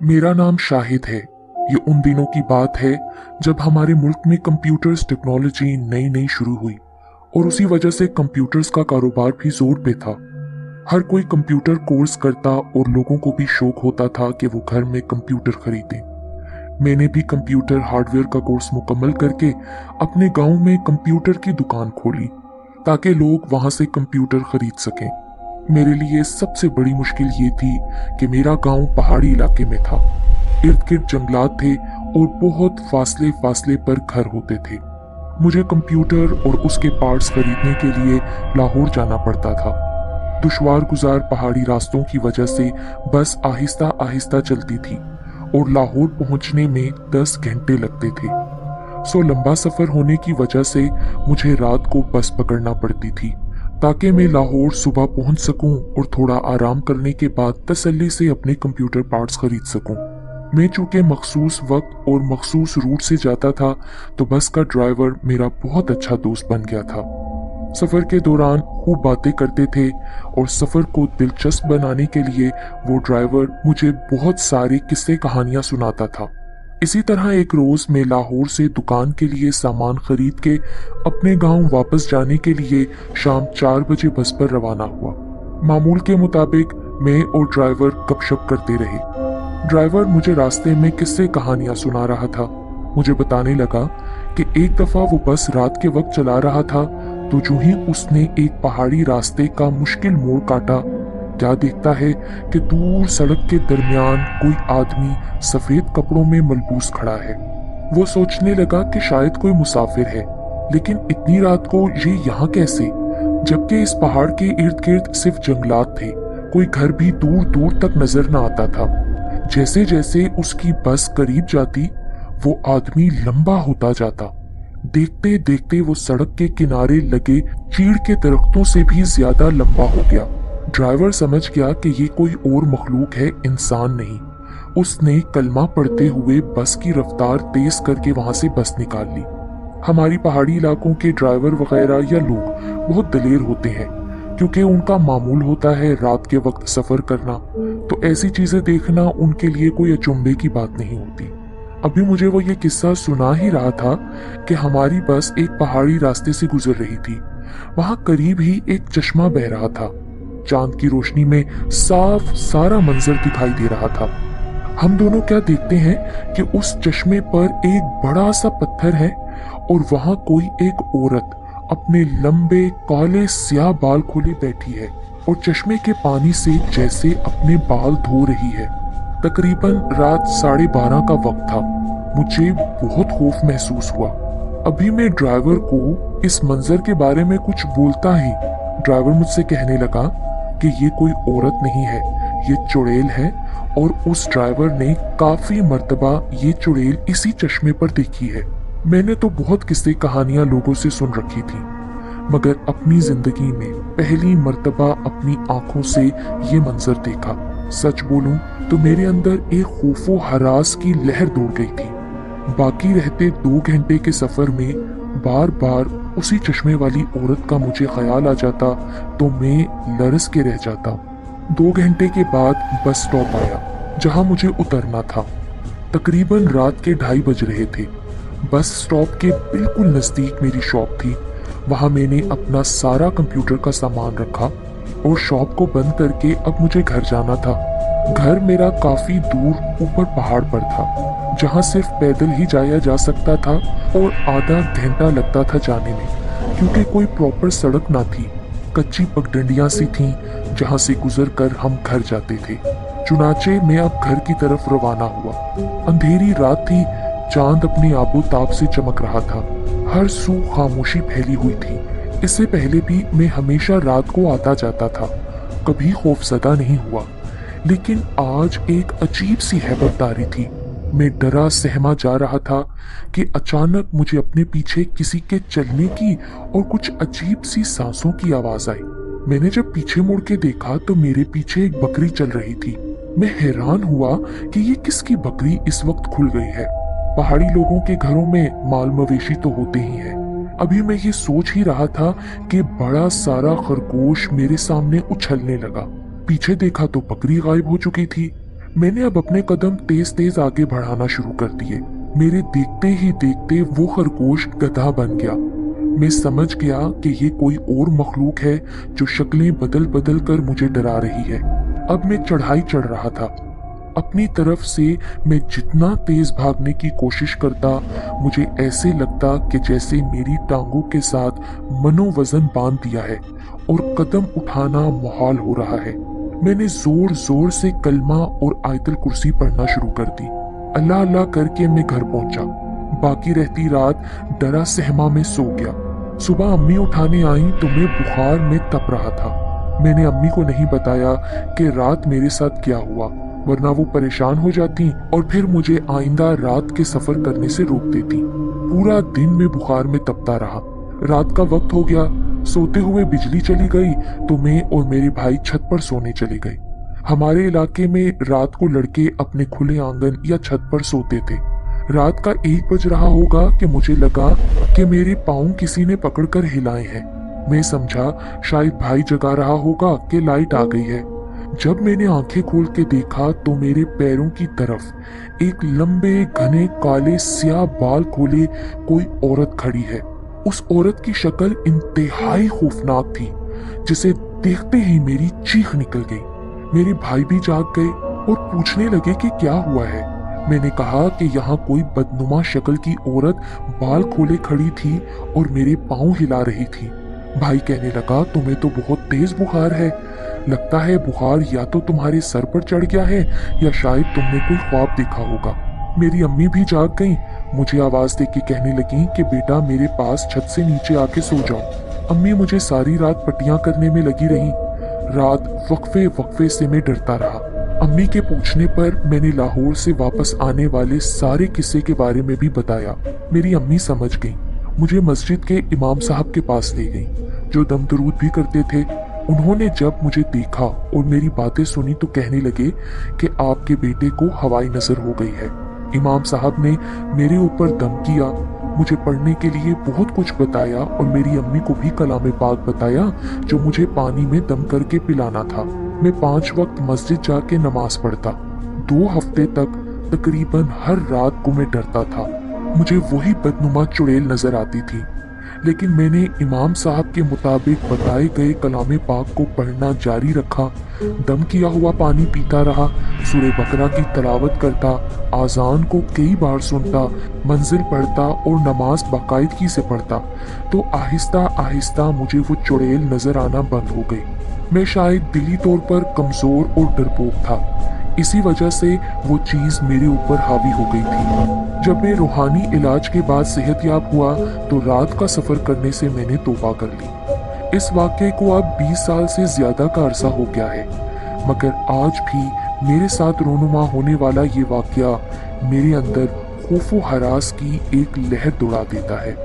मेरा नाम शाहिद है। ये उन दिनों की बात है जब हमारे मुल्क में कंप्यूटर्स टेक्नोलॉजी नई नई शुरू हुई और उसी वजह से कंप्यूटर्स का कारोबार भी जोर पे था। हर कोई कंप्यूटर कोर्स करता और लोगों को भी शौक होता था कि वो घर में कंप्यूटर खरीदें। मैंने भी कंप्यूटर हार्डवेयर का कोर्स मुकम्मल करके अपने गांव में कंप्यूटर की दुकान खोली ताकि लोग वहां से कंप्यूटर खरीद सकें। मेरे लिए सबसे बड़ी मुश्किल ये थी कि मेरा गांव पहाड़ी इलाके में था। इर्द गिर्द जंगलात थे और बहुत फासले फासले पर घर होते थे। मुझे कंप्यूटर और उसके पार्ट्स खरीदने के लिए लाहौर जाना पड़ता था। दुश्वार गुजार पहाड़ी रास्तों की वजह से बस आहिस्ता आहिस्ता चलती थी और लाहौर पहुंचने में 10 घंटे लगते थे। सो लंबा सफर होने की वजह से मुझे रात को बस पकड़ना पड़ती थी ताकि मैं लाहौर सुबह पहुंच सकूं और थोड़ा आराम करने के बाद तसल्ली से अपने कंप्यूटर पार्ट्स खरीद सकूं। मैं चूंकि मखसूस वक्त और मखसूस रूट से जाता था तो बस का ड्राइवर मेरा बहुत अच्छा दोस्त बन गया था। सफर के दौरान खूब बातें करते थे और सफर को दिलचस्प बनाने के लिए वो ड्राइवर मुझे बहुत सारी किस्से कहानियां सुनाता था। इसी तरह एक रोज मैं लाहौर से दुकान के लिए सामान खरीद के अपने गांव वापस जाने के लिए शाम 4 बजे बस पर रवाना हुआ। मामूल के मुताबिक मैं और ड्राइवर गपशप करते रहे। ड्राइवर मुझे रास्ते में किस्से कहानियां सुना रहा था। मुझे बताने लगा कि एक दफा वो बस रात के वक्त चला रहा था तो जो ही उसने एक पहाड़ी रास्ते का मुश्किल मोड़ काटा, क्या देखता है कि दूर सड़क के दरमियान कोई आदमी सफेद कपड़ों में मलबूस खड़ा है। वो सोचने लगा कि शायद कोई मुसाफिर है, लेकिन इतनी रात को ये यहाँ कैसे, जबकि इस पहाड़ के इर्द गिर्द सिर्फ जंगलात थे। कोई घर भी दूर दूर तक नजर न आता था। जैसे जैसे उसकी बस करीब जाती वो आदमी लंबा होता जाता। देखते देखते वो सड़क के किनारे लगे चीड़ के दरख्तों से भी ज्यादा लंबा हो गया। ड्राइवर समझ गया कि ये कोई और मखलूक है, इंसान नहीं। उसने कलमा पढ़ते हुए बस की रफ्तार तेज करके वहां से बस निकाल ली। हमारी पहाड़ी इलाकों के ड्राइवर वगैरह या लोग बहुत दलेर होते हैं क्योंकि उनका मामूल होता है रात के वक्त सफर करना, तो ऐसी चीजें देखना उनके लिए कोई अचंभे की बात नहीं होती। अभी मुझे वो ये किस्सा सुना ही रहा था कि हमारी बस एक पहाड़ी रास्ते से गुजर रही थी। वहां करीब ही एक चश्मा बह रहा था। चांद की रोशनी में साफ सारा मंजर दिखाई दे रहा था। हम दोनों क्या देखते हैं कि उस चश्मे पर एक बड़ा सा पत्थर है और वहां कोई एक औरत अपने लंबे काले स्याह बाल खोले बैठी है और चश्मे के पानी से जैसे अपने बाल धो रही है। तकरीबन रात 12:30 का वक्त था। मुझे बहुत खौफ महसूस हुआ। अभी मैं ड्राइवर को इस मंजर के बारे में कुछ बोलता ही ड्राइवर मुझसे कहने लगा कि ये कोई औरत नहीं है, ये चुड़ैल है और उस ड्राइवर ने काफी मर्तबा ये चुड़ैल इसी चश्मे पर देखी है। मैंने तो बहुत किस्से कहानियां लोगों से सुन रखी थी, मगर अपनी जिंदगी में पहली मर्तबा अपनी आंखों से ये मंजर देखा। सच बोलूं तो मेरे अंदर एक खौफो हरास की लहर दौड़ गई थी। बाकी रहते 2 घंटे के सफर में बार बार उसी चश्मे वाली औरत का मुझे ख्याल आ जाता तो मैं लरस के रह जाता। 2 घंटे के बाद बस स्टॉप आया जहां मुझे उतरना था। तकरीबन रात के 2:30 बज रहे थे। बस स्टॉप के बिल्कुल नजदीक मेरी शॉप थी। वहां मैंने अपना सारा कंप्यूटर का सामान रखा और शॉप को बंद करके अब मुझे घर जाना था। घर मेरा काफी दूर ऊपर पहाड़ पर था जहां सिर्फ पैदल ही जाया जा सकता था और आधा घंटा लगता था जाने में क्योंकि कोई प्रॉपर सड़क ना थी। कच्ची पगडंडियां सी थीं जहां से गुजर कर हम घर जाते थे। चुनाचे मैं अब घर की तरफ रवाना हुआ। अंधेरी रात थी, चांद अपनी आबोताब से चमक रहा था। हर सू खामोशी फैली हुई थी। इससे पहले भी मैं हमेशा रात को आता जाता था, कभी खौफजदा नहीं हुआ, लेकिन आज एक अजीब सी हैबतदारी थी। मैं डरा सहमा जा रहा था कि अचानक मुझे अपने पीछे किसी के चलने की और कुछ अजीब सी सांसों की आवाज आई। मैंने जब पीछे मुड़ के देखा तो मेरे पीछे एक बकरी चल रही थी। मैं हैरान हुआ कि ये किसकी बकरी इस वक्त खुल गई है। पहाड़ी लोगों के घरों में माल मवेशी तो होते ही हैं। अभी मैं ये सोच ही रहा था कि बड़ा सारा खरगोश मेरे सामने उछलने लगा। पीछे देखा तो बकरी गायब हो चुकी थी। मैंने अब अपने कदम तेज तेज आगे बढ़ाना शुरू कर दिए। मेरे देखते ही देखते वो खरगोश गधा बन गया। मैं समझ गया कि ये कोई और मखलूक है जो शक्लें बदल बदल कर मुझे डरा रही है। अब मैं चढ़ाई चढ़ रहा था। अपनी तरफ से मैं जितना तेज भागने की कोशिश करता, मुझे ऐसे लगता कि जैसे मेरी टांगों के साथ मनोवजन बांध दिया है और कदम उठाना मुहाल हो रहा है। मैंने जोर जोर से कलमा और आयतल कुर्सी पढ़ना शुरू कर दी। अल्लाह अल्लाह करके मैं घर पहुंचा। बाकी रहती रात डरा सहमा में सो गया। सुबह अम्मी उठाने आई तो मैं बुखार में तप रहा था। मैंने अम्मी को नहीं बताया कि रात मेरे साथ क्या हुआ, वरना वो परेशान हो जाती और फिर मुझे आइंदा रात के सफर करने से रोक देती। पूरा दिन मैं बुखार में तपता रहा। रात का वक्त हो गया। सोते हुए बिजली चली गई तो मैं और मेरे भाई छत पर सोने चले गए। हमारे इलाके में रात को लड़के अपने खुले आंगन या छत पर सोते थे। रात का 1 बज रहा होगा कि मुझे लगा कि मेरे पाँव किसी ने पकड़कर हिलाए हैं। मैं समझा शायद भाई जगा रहा होगा कि लाइट आ गई है। जब मैंने आंखें खोल के देखा तो मेरे पैरों की तरफ एक लंबे घने काले स्याह बाल खोले कोई औरत खड़ी है। उस औरत की शक्ल इंतहाई खौफनाक थी, जिसे देखते ही मेरी चीख निकल गई। मेरे भाई भी जाग गए और पूछने लगे कि क्या हुआ है। मैंने कहा कि यहाँ कोई बदनुमा शक्ल की औरत बाल खोले खड़ी थी और मेरे पाँव हिला रही थी। भाई कहने लगा तुम्हें तो बहुत तेज बुखार है। लगता है बुखार या तो तुम्हारे सर पर चढ़ गया है या शायद तुमने कोई ख्वाब देखा होगा। मेरी अम्मी भी जाग गईं। मुझे आवाज दे के कहने लगी कि बेटा मेरे पास छत से नीचे आके सो जाओ। अम्मी मुझे सारी रात पट्टियां करने में लगी रही। रात वक्फे वक्फे से मैं डरता रहा। अम्मी के पूछने पर मैंने लाहौर से वापस आने वाले सारे किस्से के बारे में भी बताया। मेरी अम्मी समझ गई। मुझे मस्जिद के इमाम साहब के पास ले गई, जो दम दरूद भी करते थे। उन्होंने जब मुझे देखा और मेरी बातें सुनी तो कहने लगे कि आपके बेटे को हवाई नजर हो गई है। इमाम साहब ने मेरे ऊपर दम किया, मुझे पढ़ने के लिए बहुत कुछ बताया और मेरी अम्मी को भी कलाम पाक बताया, जो मुझे पानी में दम करके पिलाना था। मैं 5 वक्त मस्जिद जाके नमाज पढ़ता। 2 हफ्ते तक तकरीबन हर रात को मैं डरता था। मुझे वही बदनुमा चुड़ैल नजर आती थी, लेकिन मैंने इमाम साहब के मुताबिक बताए गए कलाम पाक को पढ़ना जारी रखा। दम किया हुआ पानी पीता रहा, सूरे बकरा की तलावत करता, आजान को कई बार सुनता, मंजिल पढ़ता और नमाज बाकायदगी से पढ़ता। तो आहिस्ता आहिस्ता मुझे वो चुड़ैल नजर आना बंद हो गई। मैं शायद दिली तौर पर कमजोर और डरपोक था, इसी वजह से वो चीज मेरे ऊपर हावी हो गई थी। जब मैं रूहानी इलाज के बाद सेहतयाब हुआ तो रात का सफर करने से मैंने तौबा कर ली। इस वाक़े को अब 20 साल से ज्यादा का अरसा हो गया है, मगर आज भी मेरे साथ रोनुमा होने वाला ये वाक़या मेरे अंदर खौफो हरास की एक लहर दौड़ा देता है।